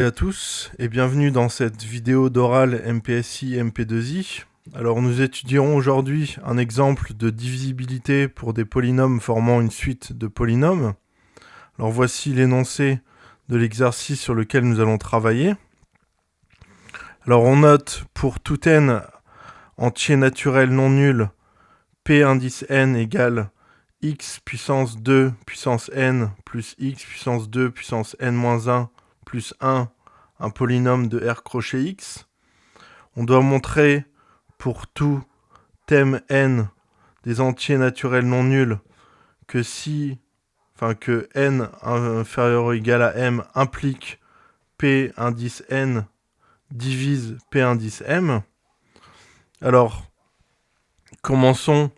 Salut à tous et bienvenue dans cette vidéo d'oral MPSI MP2I. Alors nous étudierons aujourd'hui un exemple de divisibilité pour des polynômes formant une suite de polynômes. Alors voici l'énoncé de l'exercice sur lequel nous allons travailler. Alors on note pour tout n entier naturel non nul, p indice n égale x puissance 2 puissance n plus x puissance 2 puissance n moins 1 plus 1, un polynôme de R crochet x. On doit montrer pour tout thème n des entiers naturels non nuls que que n inférieur ou égal à m implique p indice n divise p indice m. Alors, commençons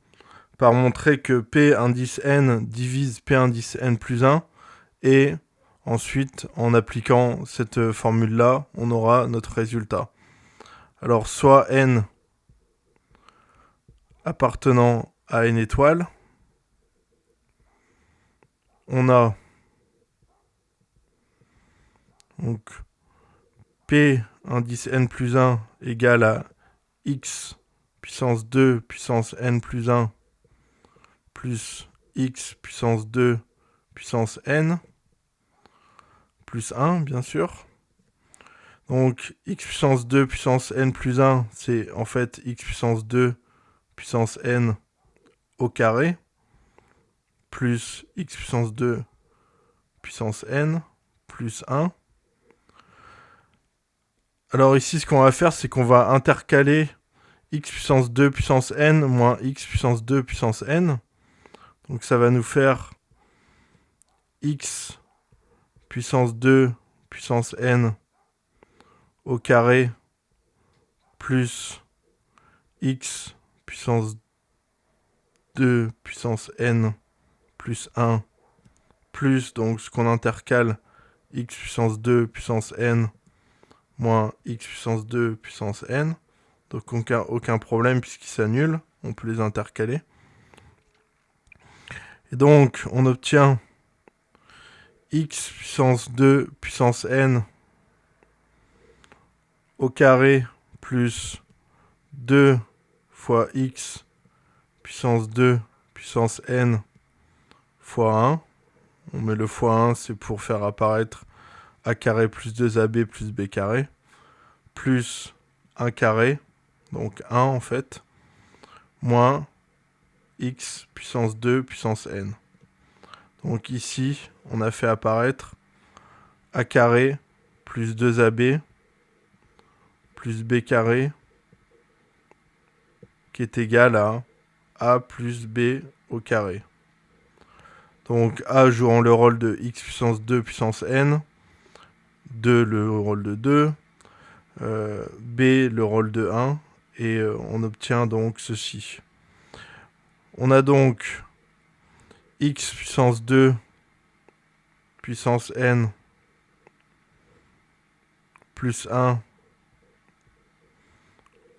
par montrer que p indice n divise p indice n plus 1 et ensuite, en appliquant cette formule-là, on aura notre résultat. Alors, soit n appartenant à n étoile, on a donc p indice n plus 1 égale à x puissance 2 puissance n plus 1 plus x puissance 2 puissance n plus 1, bien sûr. Donc, x puissance 2 puissance n plus 1, c'est en fait x puissance 2 puissance n au carré, plus x puissance 2 puissance n, plus 1. Alors ici, ce qu'on va faire, c'est qu'on va intercaler x puissance 2 puissance n moins x puissance 2 puissance n. Donc ça va nous faire x puissance 2 puissance n au carré plus x puissance 2 puissance n plus 1 plus, donc ce qu'on intercale, x puissance 2 puissance n moins x puissance 2 puissance n. Donc aucun problème puisqu'ils s'annulent, on peut les intercaler. Et donc on obtient x puissance 2 puissance n au carré plus 2 fois x puissance 2 puissance n fois 1. On met le fois 1, c'est pour faire apparaître a carré plus 2ab plus b carré, plus 1 carré, donc 1 en fait, moins x puissance 2 puissance n. Donc ici, on a fait apparaître a carré plus 2ab plus b carré qui est égal à a plus b au carré. Donc a jouant le rôle de x puissance 2 puissance n, 2 le rôle de 2, b le rôle de 1, et on obtient donc ceci. On a donc x puissance 2 puissance n plus 1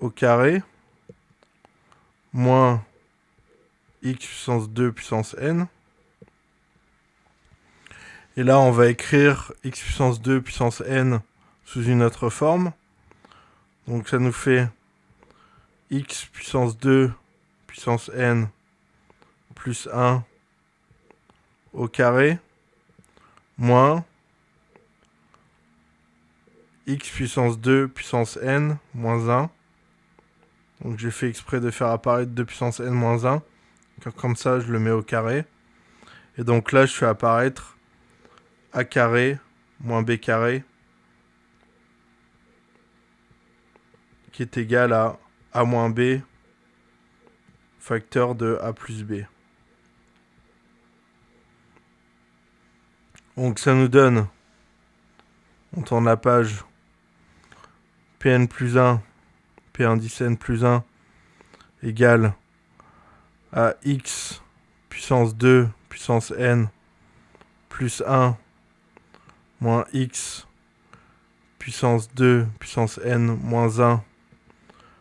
au carré moins x puissance 2 puissance n. Et là, on va écrire x puissance 2 puissance n sous une autre forme. Donc ça nous fait x puissance 2 puissance n plus 1 au carré moins x puissance 2 puissance n moins 1. Donc j'ai fait exprès de faire apparaître 2 puissance n moins 1. Comme ça, je le mets au carré. Et donc là, je fais apparaître a carré moins b carré qui est égal à a moins b facteur de a plus b. Donc ça nous donne, on tourne la page, pn plus 1, p indice n plus 1 égale à x puissance 2 puissance n plus 1 moins x puissance 2 puissance n moins 1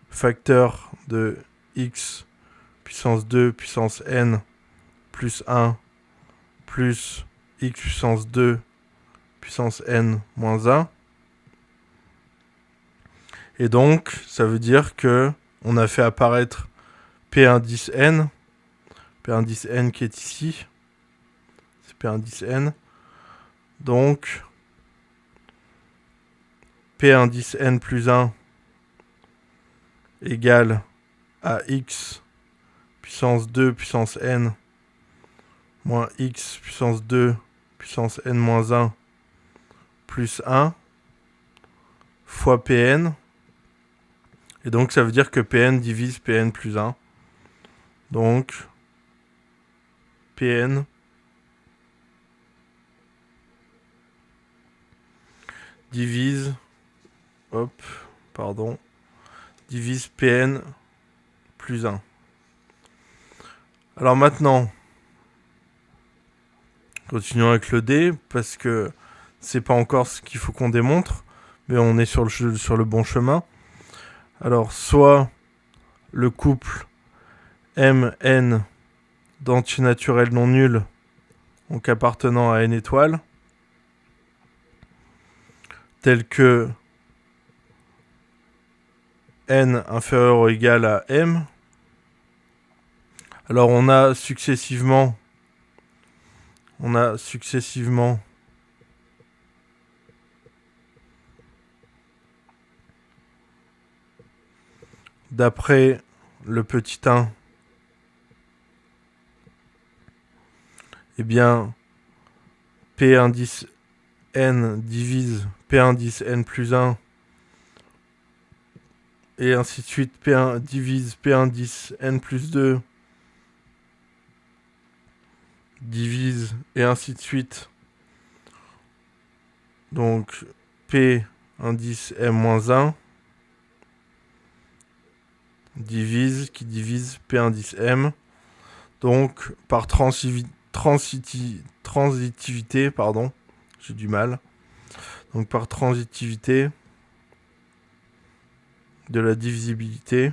facteur de x puissance 2 puissance n plus 1 plus x puissance 2 puissance n moins 1 Et donc, ça veut dire que on a fait apparaître P indice N. P indice N qui est ici. C'est P indice N. Donc, P indice N plus 1 égale à X puissance 2 puissance N moins X puissance 2 puissance N moins 1 plus 1 fois Pn. Et donc ça veut dire que Pn divise Pn plus 1. Donc Pn divise divise Pn plus 1. Alors maintenant, continuons avec le D, parce que c'est pas encore ce qu'il faut qu'on démontre, mais on est sur le bon chemin. Alors, soit le couple Mn d'entiers naturels non nuls, donc appartenant à n étoiles, tel que n inférieur ou égal à m. Alors on a successivement d'après le petit 1, eh bien P indice N divise P indice N plus 1 et ainsi de suite. P1 divise P indice N plus 2 divise et ainsi de suite. Donc P indice M-1 divise qui divise P indice M. Donc par transitivité, pardon, j'ai du mal. Donc par transitivité de la divisibilité,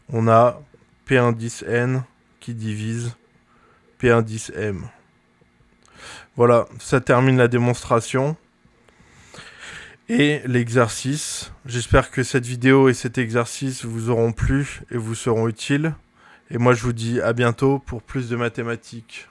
on a P indice N qui divise P indice M. Voilà, ça termine la démonstration et l'exercice. J'espère que cette vidéo et cet exercice vous auront plu et vous seront utiles. Et moi je vous dis à bientôt pour plus de mathématiques.